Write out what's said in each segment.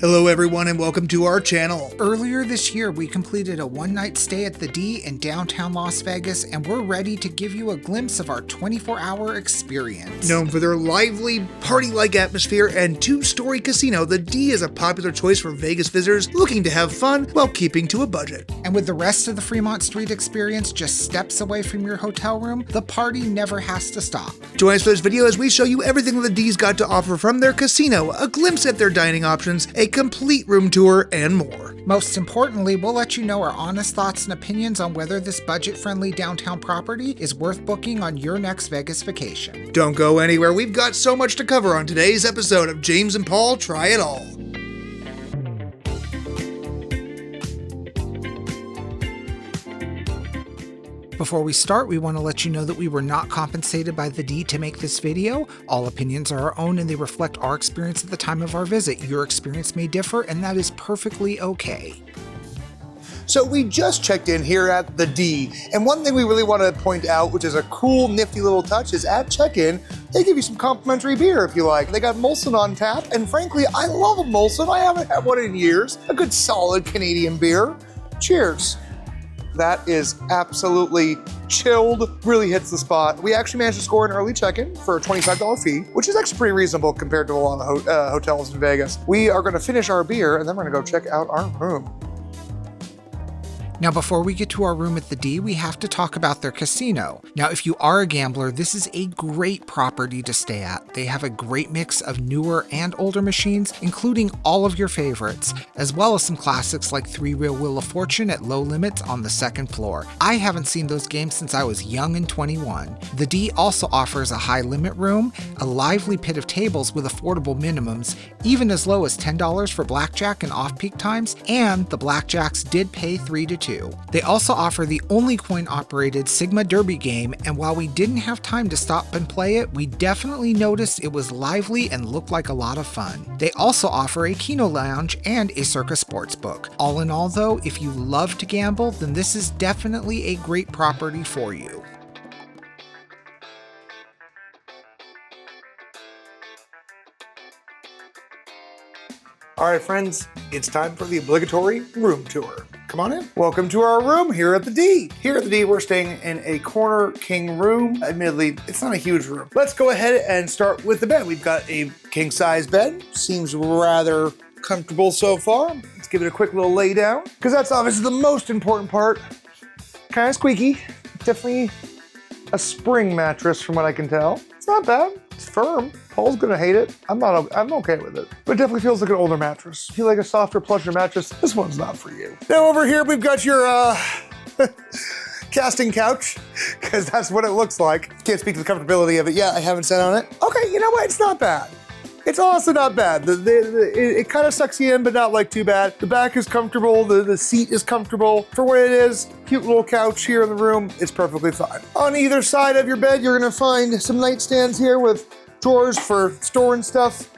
Hello everyone and welcome to our channel. Earlier this year, we completed a one-night stay at the D in downtown Las Vegas, and we're ready to give you a glimpse of our 24-hour experience. Known for their lively, party-like atmosphere and two-story casino, the D is a popular choice for Vegas visitors looking to have fun while keeping to a budget. And with the rest of the Fremont Street Experience just steps away from your hotel room, the party never has to stop. Join us for this video as we show you everything the D's got to offer, from their casino, a glimpse at their dining options, a complete room tour, and more. Most importantly, we'll let you know our honest thoughts and opinions on whether this budget-friendly downtown property is worth booking on your next Vegas vacation. Don't go anywhere, we've got so much to cover on today's episode of James and Paul Try It All. Before we start, we want to let you know that we were not compensated by the D to make this video. All opinions are our own and they reflect our experience at the time of our visit. Your experience may differ, and that is perfectly okay. So we just checked in here at the D, and one thing we really want to point out, which is a cool, nifty little touch, is at check-in, they give you some complimentary beer if you like. They got Molson on tap, and frankly, I love a Molson. I haven't had one in years. A good solid Canadian beer. Cheers. That is absolutely chilled, really hits the spot. We actually managed to score an early check-in for a $25 fee, which is actually pretty reasonable compared to a lot of hotels in Vegas. We are gonna finish our beer and then we're gonna go check out our room. Now, before we get to our room at the D, we have to talk about their casino. Now, if you are a gambler, this is a great property to stay at. They have a great mix of newer and older machines, including all of your favorites, as well as some classics like Three-Reel Wheel of Fortune at low limits on the second floor. I haven't seen those games since I was young and 21. The D also offers a high limit room, a lively pit of tables with affordable minimums, even as low as $10 for blackjack and off-peak times, and the blackjacks did pay 3 to 2. They also offer the only coin-operated Sigma Derby game, and while we didn't have time to stop and play it, we definitely noticed it was lively and looked like a lot of fun. They also offer a Keno Lounge and a Circa Sportsbook. All in all though, if you love to gamble, then this is definitely a great property for you. All right, friends, it's time for the obligatory room tour. Come on in. Welcome to our room here at the D. Here at the D, we're staying in a corner king room. Admittedly, it's not a huge room. Let's go ahead and start with the bed. We've got a king size bed. Seems rather comfortable so far. Let's give it a quick little lay down, because that's obviously the most important part. Kind of squeaky. Definitely a spring mattress from what I can tell. It's not bad. It's firm. Paul's gonna hate it. I'm okay with it. But it definitely feels like an older mattress. If you like a softer, plusher mattress, this one's not for you. Now over here, we've got your casting couch, because that's what it looks like. Can't speak to the comfortability of it yet. I haven't sat on it. Okay, you know what? It's not bad. It's also not bad. It kind of sucks you in, but not like too bad. The back is comfortable, the seat is comfortable. For what it is, cute little couch here in the room, it's perfectly fine. On either side of your bed, you're gonna find some nightstands here with drawers for storing stuff.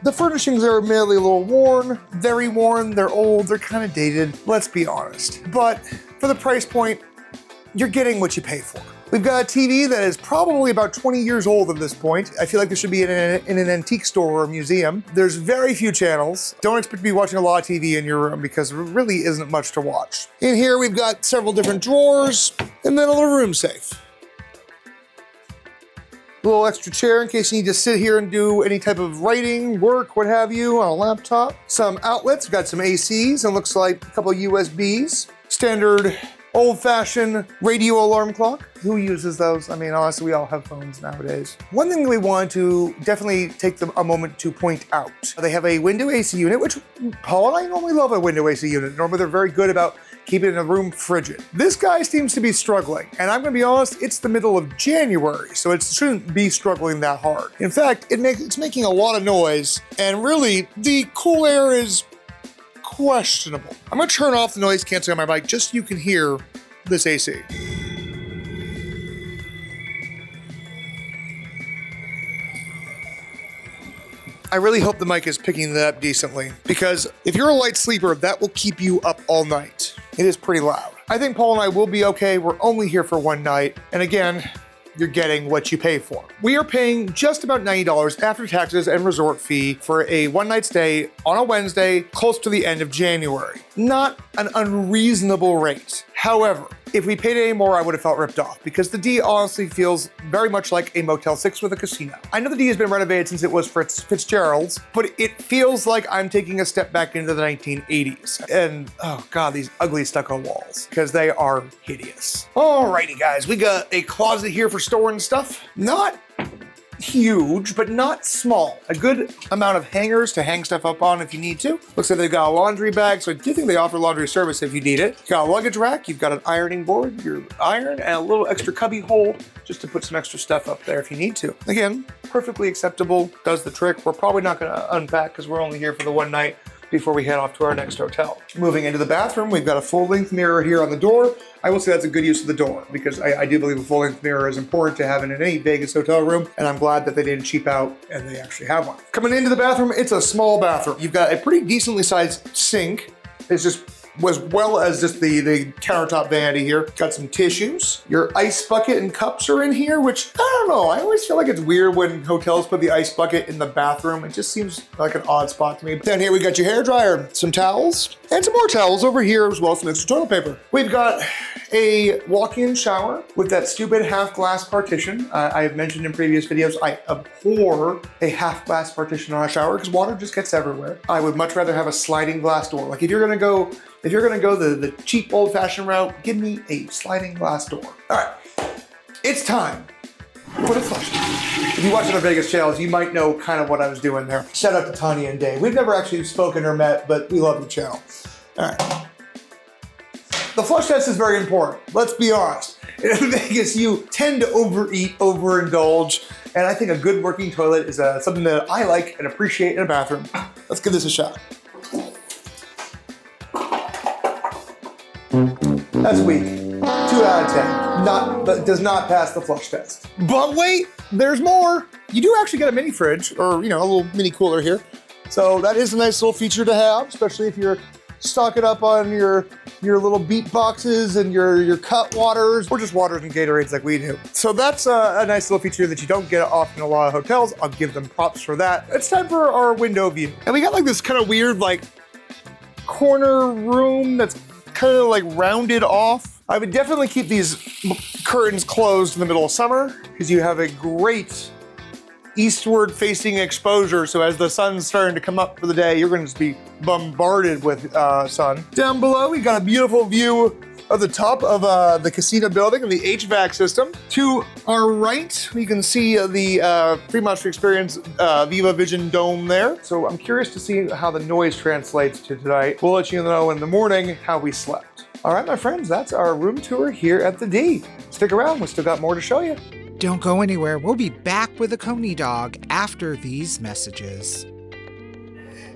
The furnishings are admittedly a little worn, very worn, they're old, they're kind of dated, let's be honest. But for the price point, you're getting what you pay for. We've got a TV that is probably about 20 years old at this point. I feel like this should be in an antique store or a museum. There's very few channels. Don't expect to be watching a lot of TV in your room because there really isn't much to watch. In here, we've got several different drawers and then a little room safe. A little extra chair in case you need to sit here and do any type of writing, work, what have you, on a laptop. Some outlets, we've got some ACs and looks like a couple USBs. Standard old-fashioned radio alarm clock. Who uses those? I mean, honestly, we all have phones nowadays. One thing we want to definitely take a moment to point out. They have a window AC unit, which Paul and I normally love a window AC unit. Normally they're very good about keeping a room frigid. This guy seems to be struggling, and I'm gonna be honest, it's the middle of January, so it shouldn't be struggling that hard. In fact, it's making a lot of noise, and really, the cool air is questionable. I'm gonna turn off the noise canceling on my mic just so you can hear this AC. I really hope the mic is picking that up decently, because if you're a light sleeper, that will keep you up all night. It is pretty loud. I think Paul and I will be okay. We're only here for one night. And again, you're getting what you pay for. We are paying just about $90 after taxes and resort fee for a one-night stay on a Wednesday close to the end of January. Not an unreasonable rate. However, if we paid any more, I would have felt ripped off because the D honestly feels very much like a Motel 6 with a casino. I know the D has been renovated since it was Fitzgerald's, but it feels like I'm taking a step back into the 1980s. And oh God, these ugly stucco walls, because they are hideous. Alrighty guys, we got a closet here for storing stuff. Not huge, but not small. A good amount of hangers to hang stuff up on if you need to. Looks like they've got a laundry bag, so I do think they offer laundry service if you need it. You've got a luggage rack, you've got an ironing board, your iron, and a little extra cubby hole just to put some extra stuff up there if you need to. Again, perfectly acceptable, does the trick. We're probably not gonna unpack because we're only here for the one night before we head off to our next hotel. Moving into the bathroom, we've got a full-length mirror here on the door. I will say that's a good use of the door because I do believe a full-length mirror is important to have in any Vegas hotel room, and I'm glad that they didn't cheap out and they actually have one. Coming into the bathroom, it's a small bathroom. You've got a pretty decently sized sink. It's just as well as just the countertop vanity here. Got some tissues. Your ice bucket and cups are in here, which I don't know. I always feel like it's weird when hotels put the ice bucket in the bathroom. It just seems like an odd spot to me. Down here we got your hair dryer, some towels, and some more towels over here as well as some extra toilet paper. We've got a walk-in shower with that stupid half glass partition. I have mentioned in previous videos, I abhor a half glass partition on a shower because water just gets everywhere. I would much rather have a sliding glass door. Like if you're gonna go the cheap old-fashioned route, give me a sliding glass door. All right, it's time for the flush. If you watch the Vegas channels, you might know kind of what I was doing there. Shout out to Tanya and Dave. We've never actually spoken or met, but we love the channel. All right. The flush test is very important. Let's be honest. In Vegas, you tend to overeat, overindulge, and I think a good working toilet is something that I like and appreciate in a bathroom. Let's give this a shot. That's weak. 2 out of 10. Does not pass the flush test. But wait, there's more. You do actually get a mini fridge, or a little mini cooler here. So that is a nice little feature to have, especially if you're stocking up on your little beat boxes and your cut waters, or just waters and Gatorades like we do. So that's a nice little feature that you don't get often in a lot of hotels. I'll give them props for that. It's time for our window view. And we got like this kind of weird like corner room that's kind of like rounded off. I would definitely keep these curtains closed in the middle of summer because you have a great eastward facing exposure. So as the sun's starting to come up for the day, you're going to just be bombarded with sun. Down below, we got a beautiful view of the top of the casino building and the HVAC system. To our right, we can see the Fremont Street Experience Viva Vision Dome there. So I'm curious to see how the noise translates to tonight. We'll let you know in the morning how we slept. All right, my friends, that's our room tour here at the D. Stick around, we still got more to show you. Don't go anywhere. We'll be back with a Coney Dog after these messages.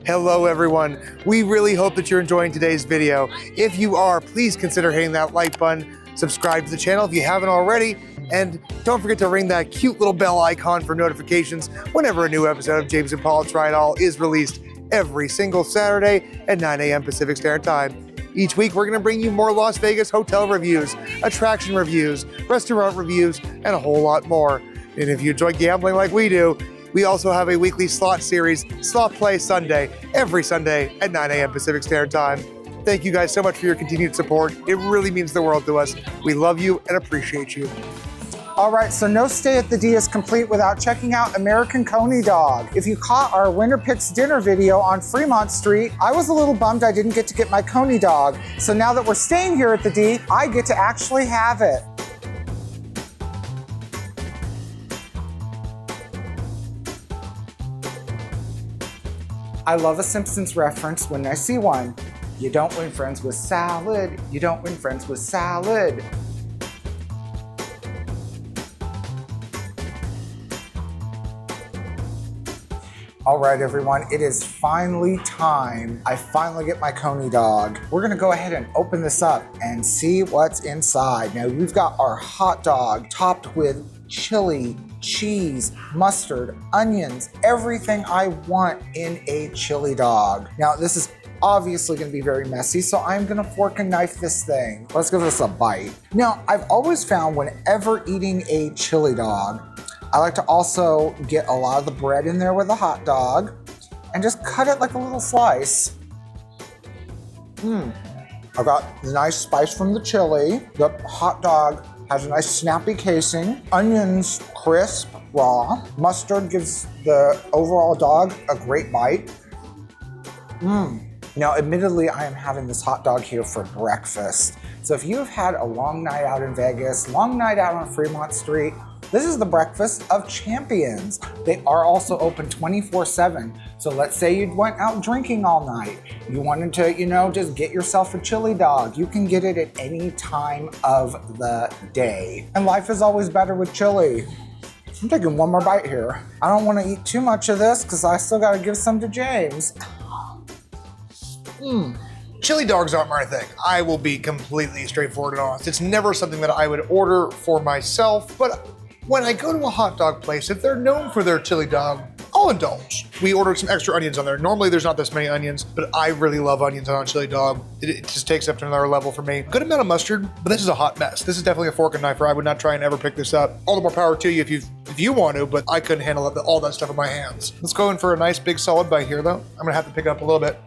Hello everyone. We really hope that you're enjoying today's video. If you are, please consider hitting that like button, subscribe to the channel if you haven't already, and don't forget to ring that cute little bell icon for notifications whenever a new episode of James and Paul Try It All is released every single Saturday at 9 a.m. Pacific Standard Time. Each week, we're gonna bring you more Las Vegas hotel reviews, attraction reviews, restaurant reviews, and a whole lot more. And if you enjoy gambling like we do, we also have a weekly slot series, Slot Play Sunday, every Sunday at 9 a.m. Pacific Standard Time. Thank you guys so much for your continued support. It really means the world to us. We love you and appreciate you. All right, so no stay at the D is complete without checking out American Coney Dog. If you caught our Winter Picks dinner video on Fremont Street, I was a little bummed I didn't get to get my Coney Dog. So now that we're staying here at the D, I get to actually have it. I love a Simpsons reference when I see one. You don't win friends with salad. You don't win friends with salad. All right, everyone, it is finally time. I finally get my Coney Dog. We're gonna go ahead and open this up and see what's inside. Now, we've got our hot dog topped with chili, cheese, mustard, onions, everything I want in a chili dog. Now, this is obviously gonna be very messy, so I'm gonna fork and knife this thing. Let's give this a bite. Now, I've always found whenever eating a chili dog, I like to also get a lot of the bread in there with a hot dog and just cut it like a little slice. I got the nice spice from the chili. The hot dog has a nice snappy casing. Onions crisp, raw. Mustard gives the overall dog a great bite. Now, admittedly, I am having this hot dog here for breakfast. So if you've had a long night out in Vegas, long night out on Fremont Street, this is the breakfast of champions. They are also open 24/7. So let's say you went out drinking all night. You wanted to, just get yourself a chili dog. You can get it at any time of the day. And life is always better with chili. I'm taking one more bite here. I don't want to eat too much of this because I still got to give some to James. Chili dogs aren't my thing. I will be completely straightforward and honest. It's never something that I would order for myself, but when I go to a hot dog place, if they're known for their chili dog, I'll indulge. We ordered some extra onions on there. Normally there's not this many onions, but I really love onions on a chili dog. It just takes it up to another level for me. Good amount of mustard, but this is a hot mess. This is definitely a fork and knife, or I would not try and ever pick this up. All the more power to you if you want to, but I couldn't handle all that stuff in my hands. Let's go in for a nice big solid bite here though. I'm gonna have to pick it up a little bit.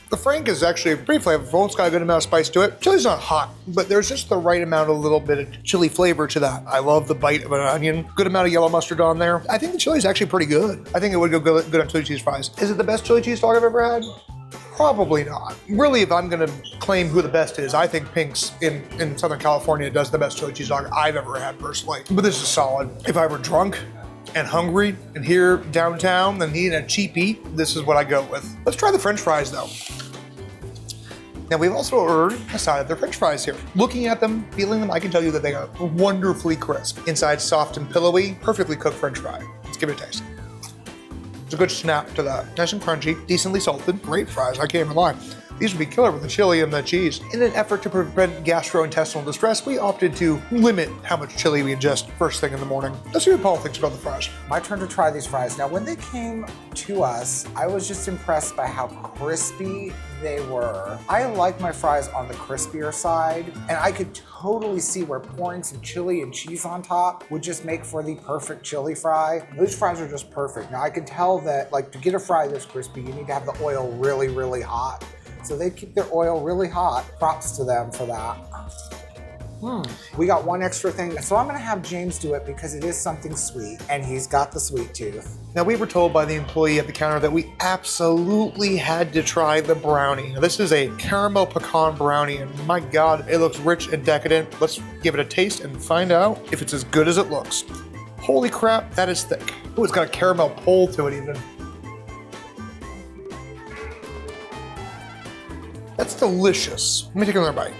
The Frank is actually pretty flavorful. It's got a good amount of spice to it. Chili's not hot, but there's just the right amount of little bit of chili flavor to that. I love the bite of an onion. Good amount of yellow mustard on there. I think the chili is actually pretty good. I think it would go good on chili cheese fries. Is it the best chili cheese dog I've ever had? Probably not. Really, if I'm gonna claim who the best is, I think Pink's in Southern California does the best chili cheese dog I've ever had personally. But this is solid. If I were drunk and hungry and here downtown and needing a cheap eat, this is what I go with. Let's try the French fries though. Now we've also ordered a side of their French fries here. Looking at them, feeling them, I can tell you that they are wonderfully crisp. Inside soft and pillowy, perfectly cooked French fry. Let's give it a taste. There's a good snap to that. Nice and crunchy, decently salted, great fries, I can't even lie. These would be killer with the chili and the cheese. In an effort to prevent gastrointestinal distress, we opted to limit how much chili we ingest first thing in the morning. Let's see what Paul thinks about the fries. My turn to try these fries. Now, when they came to us, I was just impressed by how crispy they were. I like my fries on the crispier side, and I could totally see where pouring some chili and cheese on top would just make for the perfect chili fry. Those fries are just perfect. Now, I can tell that, to get a fry this crispy, you need to have the oil really, really hot. So they keep their oil really hot. Props to them for that. We got one extra thing, so I'm gonna have James do it because it is something sweet, and he's got the sweet tooth. Now we were told by the employee at the counter that we absolutely had to try the brownie. Now this is a caramel pecan brownie, and my God, it looks rich and decadent. Let's give it a taste and find out if it's as good as it looks. Holy crap, that is thick. Oh, it's got a caramel pull to it even. That's delicious. Let me take another bite.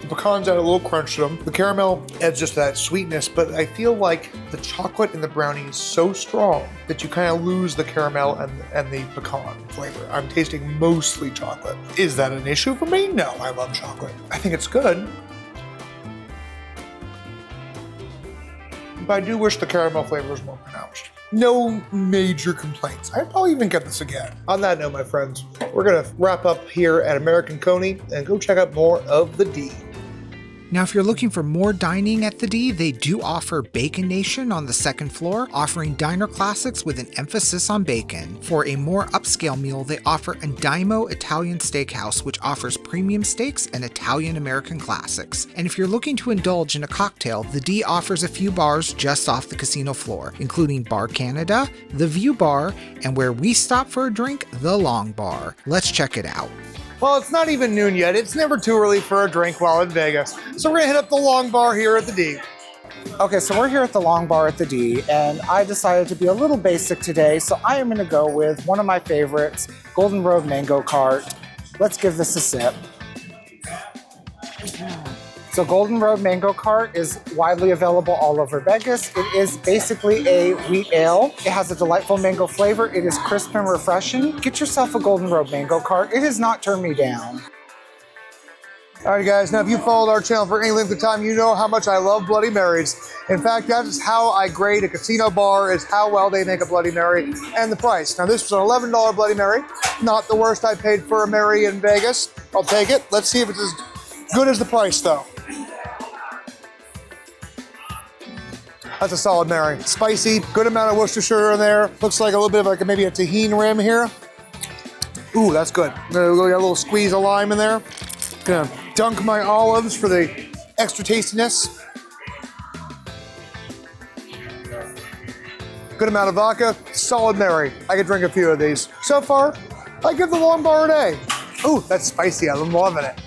The pecans add a little crunch to them. The caramel adds just that sweetness, but I feel like the chocolate in the brownie is so strong that you kind of lose the caramel and the pecan flavor. I'm tasting mostly chocolate. Is that an issue for me? No, I love chocolate. I think it's good. But I do wish the caramel flavor was more pronounced. No major complaints. I'd probably even get this again. On that note, my friends, we're gonna wrap up here at American Coney and go check out more of the D. Now, if you're looking for more dining at the D, they do offer Bacon Nation on the second floor, offering diner classics with an emphasis on bacon. For a more upscale meal, they offer a Daimo Italian Steakhouse, which offers premium steaks and Italian-American classics. And if you're looking to indulge in a cocktail, the D offers a few bars just off the casino floor, including Bar Canada, the View Bar, and where we stop for a drink, the Longbar. Let's check it out. Well, it's not even noon yet. It's never too early for a drink while in Vegas. So we're gonna hit up the Longbar here at the D. Okay, so we're here at the Longbar at the D, and I decided to be a little basic today, so I am gonna go with one of my favorites, Golden Road Mango Cart. Let's give this a sip. So Golden Road Mango Cart is widely available all over Vegas. It is basically a wheat ale. It has a delightful mango flavor. It is crisp and refreshing. Get yourself a Golden Road Mango Cart. It has not turned me down. All right, guys, now if you followed our channel for any length of time, you know how much I love Bloody Marys. In fact, that is how I grade a casino bar, is how well they make a Bloody Mary and the price. Now, this was an $11 Bloody Mary. Not the worst I paid for a Mary in Vegas. I'll take it. Let's see if it's as good as the price, though. That's a solid Mary. Spicy, good amount of Worcestershire in there. Looks like a little bit of like maybe a tahini rim here. Ooh, that's good. Got a little squeeze of lime in there. Gonna dunk my olives for the extra tastiness. Good amount of vodka, solid Mary. I could drink a few of these. So far, I give the Longbar an A. Ooh, that's spicy, I'm loving it.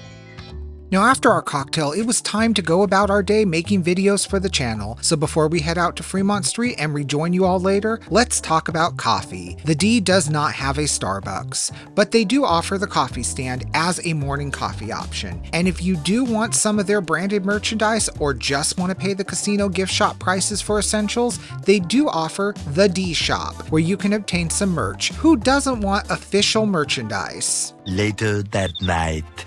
Now after our cocktail, it was time to go about our day making videos for the channel, so before we head out to Fremont Street and rejoin you all later, let's talk about coffee. The D does not have a Starbucks, but they do offer the coffee stand as a morning coffee option. And if you do want some of their branded merchandise or just want to pay the casino gift shop prices for essentials, they do offer the D Shop, where you can obtain some merch. Who doesn't want official merchandise? Later that night.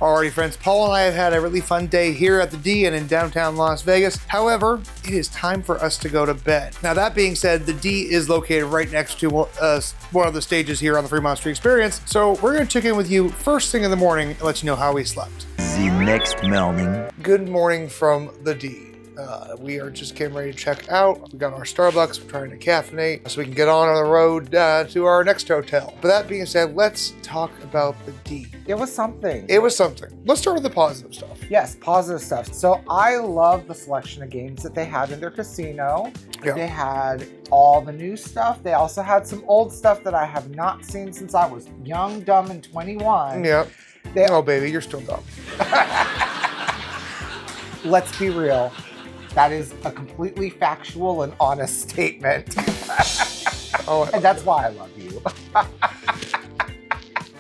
Alrighty, friends, Paul and I have had a really fun day here at the D and in downtown Las Vegas. However, it is time for us to go to bed. Now, that being said, the D is located right next to one of the stages here on the Fremont Street Experience. So we're going to check in with you first thing in the morning and let you know how we slept. The next morning. Good morning from the D. We are just getting ready to check out. We got our Starbucks. We're trying to caffeinate so we can get on the road to our next hotel. But that being said, let's talk about the D. It was something. It was something. Let's start with the positive stuff. Yes, positive stuff. So I love the selection of games that they had in their casino. Yeah. They had all the new stuff. They also had some old stuff that I have not seen since I was young, dumb, and 21. Yeah. Oh, baby, you're still dumb. Let's be real. That is a completely factual and honest statement. Oh, and that's why I love you.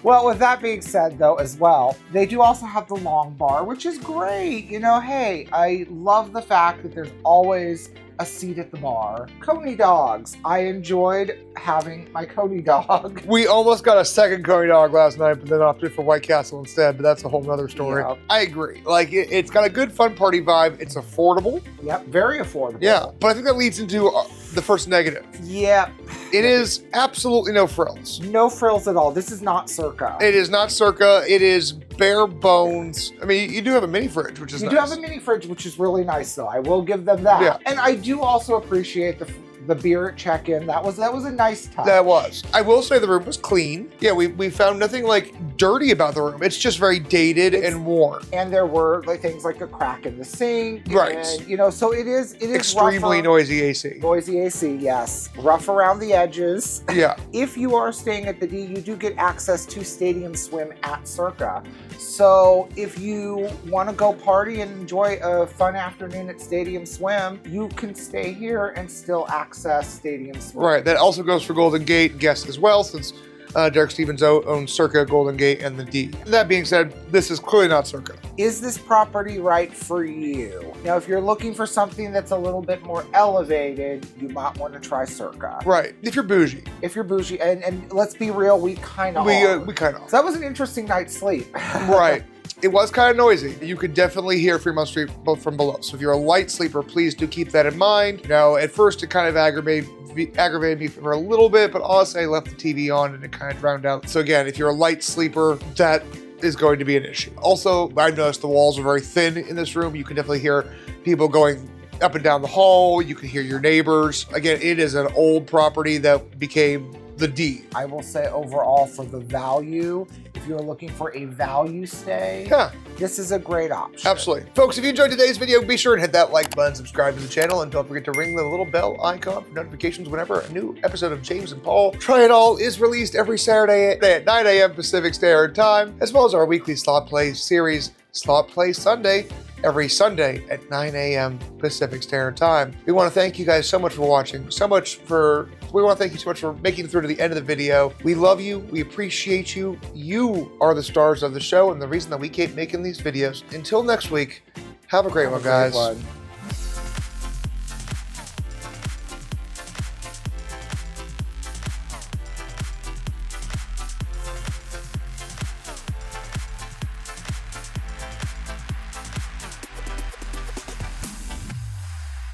Well, with that being said, though, as well, they do also have the Longbar, which is great. You know, hey, I love the fact that there's always a seat at the bar. Coney Dogs. I enjoyed having my Coney Dog. We almost got a second Coney Dog last night, but then opted for White Castle instead, but that's a whole nother story. Yeah. I agree. Like, it's got a good fun party vibe. It's affordable. Yep, very affordable. Yeah, but I think that leads into the first negative. Yeah. It is absolutely no frills. No frills at all. This is not Circa. It is not Circa. It is bare bones. I mean, you do have a mini fridge, which is nice. You do have a mini fridge, which is really nice, though. I will give them that. Yeah. And I do also appreciate the beer at check-in. That was a nice touch. That was. I will say the room was clean. Yeah, we found nothing like dirty about the room. It's just very dated and worn. And there were like things like a crack in the sink. Right. And, you know, so it is Extremely rougher. noisy AC. Noisy AC, yes. Rough around the edges. Yeah. If you are staying at the D, you do get access to Stadium Swim at Circa. So if you want to go party and enjoy a fun afternoon at Stadium Swim, you can stay here and still access Stadium Swim. Right. That also goes for Golden Gate guests as well, since Derek Stevens owns Circa, Golden Gate, and the D. That being said, this is clearly not Circa. Is this property right for you? Now, if you're looking for something that's a little bit more elevated, you might want to try Circa. Right. If you're bougie. If you're bougie, and let's be real, we kind of We are. kind of. So that was an interesting night's sleep. Right. It was kind of noisy. You could definitely hear Fremont Street both from below. So if you're a light sleeper, please do keep that in mind. You know, at first it kind of aggravated me for a little bit, but honestly, I left the TV on and it kind of drowned out. So again, if you're a light sleeper, that is going to be an issue. Also, I've noticed the walls are very thin in this room. You can definitely hear people going up and down the hall. You can hear your neighbors. Again, it is an old property that became the D. I will say overall, for the value, if you're looking for a value stay, Yeah. this is a great option. Absolutely. Folks, if you enjoyed today's video, be sure and hit that like button, subscribe to the channel, and don't forget to ring the little bell icon for notifications whenever a new episode of James and Paul Try It All is released every Saturday at 9 a.m. Pacific Standard Time, as well as our weekly slot play series, Slot Play Sunday, every Sunday at 9 a.m. Pacific Standard Time. We want to thank you guys so much for watching, we want to thank you so much for making it through to the end of the video. We love you. We appreciate you. You are the stars of the show and the reason that we keep making these videos. Until next week, have a great one, guys.